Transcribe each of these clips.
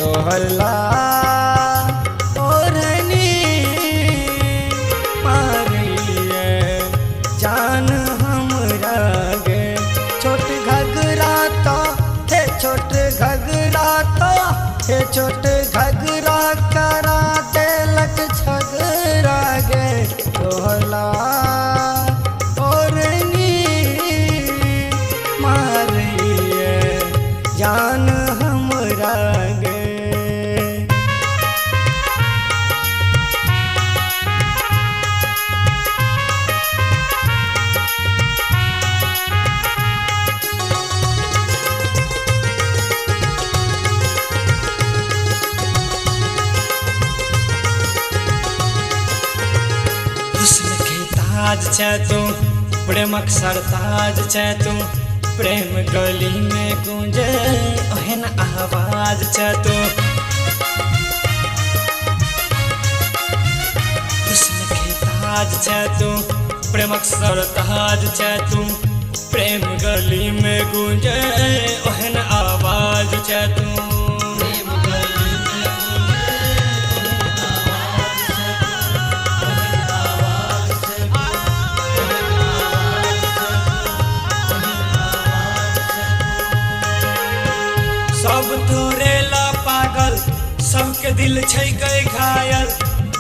तोहरला ओढ़नी मारिए जान हमरा गे छोट घगरा तो हे छोट घगरा तो हे छोट घगरा करा देलक झगड़ा गे तोहरला ओढ़नी मारिए जान हमरा गे। हुस्न के ताज छै तू प्रेमक सरताज छै तू प्रेम गली में गूंजे ओहन आवाज छै तू हुस्न के ताज छै तू प्रेमक सरताज छै तू प्रेम गली में गूंजे ओहन आवाज छै तू सब तोरे ला पागल सबके दिल छै गए घायल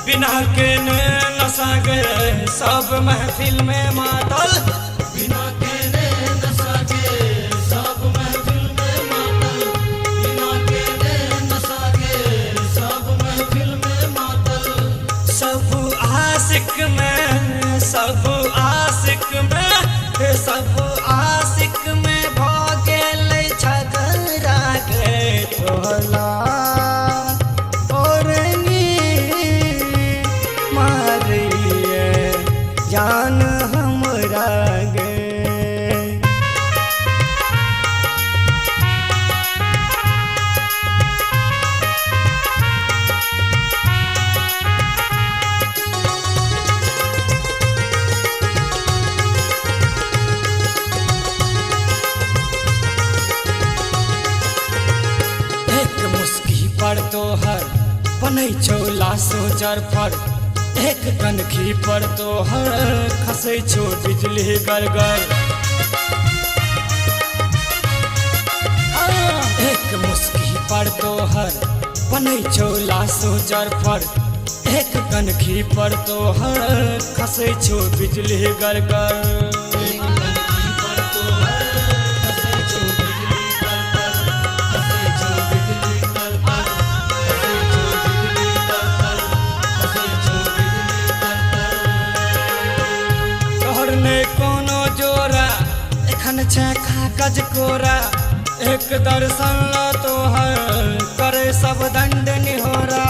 बिना के नशा गए सब महफिल में मातल बिना के नशा के सब महफिल में मातल बिना के नशा के सब महफिल में मातल सब आशिक में सब आशिक में सब आशिक में भगेल झगड़ा गे तोहरला ओढ़नी मारिए जान हमरा गे। पर तोहर बनै छौ लाशो जर पर एक कनखी पर तोहर खसै छौ बिजली गरगर एक मुस्की पर तोहर बनै छौ लाशो जर पर एक कनखी पर तोहर खसै छौ बिजली गरगर कोनो जोरा एखन छै कागज कोरा एक दर्शन ला तोहर करे सब दंड निहोरा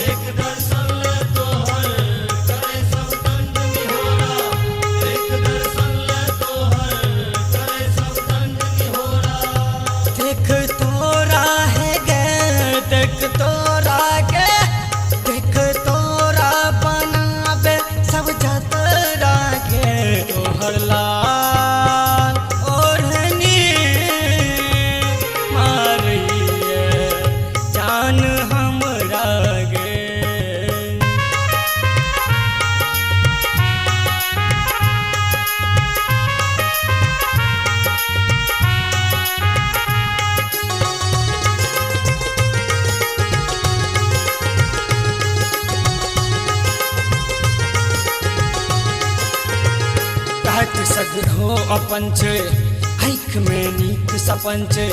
एक दर्शन ले तोहर करे सब दंड निहोरा एक दर्शन ले तोहर करे सब दंड निहोरा देख तोरा है गे देख तोरा गे देख तोरा बनाबे सब जतरा गे तोहरला ओढ़नी मारिए जान हमरा गे। सगरो अपन छै आँख में नीक सपन छै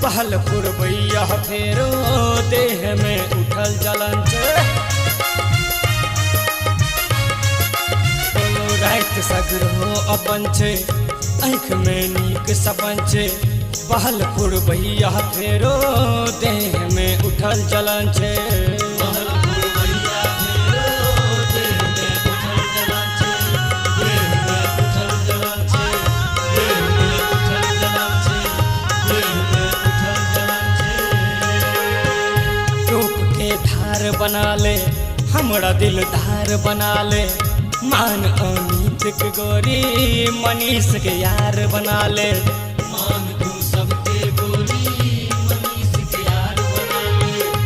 पहल पुरबैया फेरो देह में उठल जलन छै रात सगरो अपन छै आँख में नीक सपन छै पहल पुरबैया फेरो देह में उठल जलन छै बना ले हमरा दिलदार बना ले मान अमित के गोरी मनीष के यार बना ले मान तू सबके गोरी मनीष के यार बना ले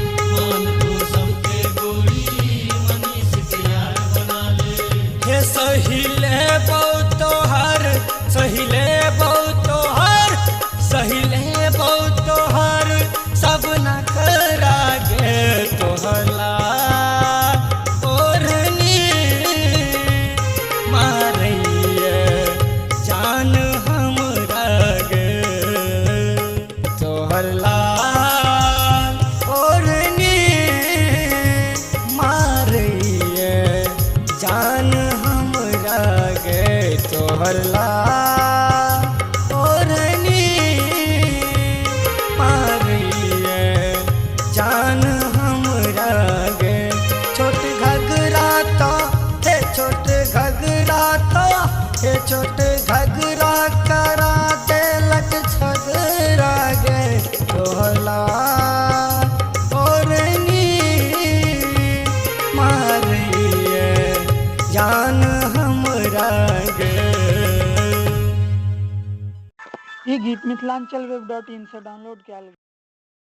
तोहरला ओरनी मारिए जान हमरा गे छोट घगरा तो हे छोट घगरा तो हे छोट घगरा करा देलक झगड़ा गे तोहरला ओरनी मारिए जान हमरा गे। ई गीत मिथिलांचल वेब.in से डाउनलोड कयल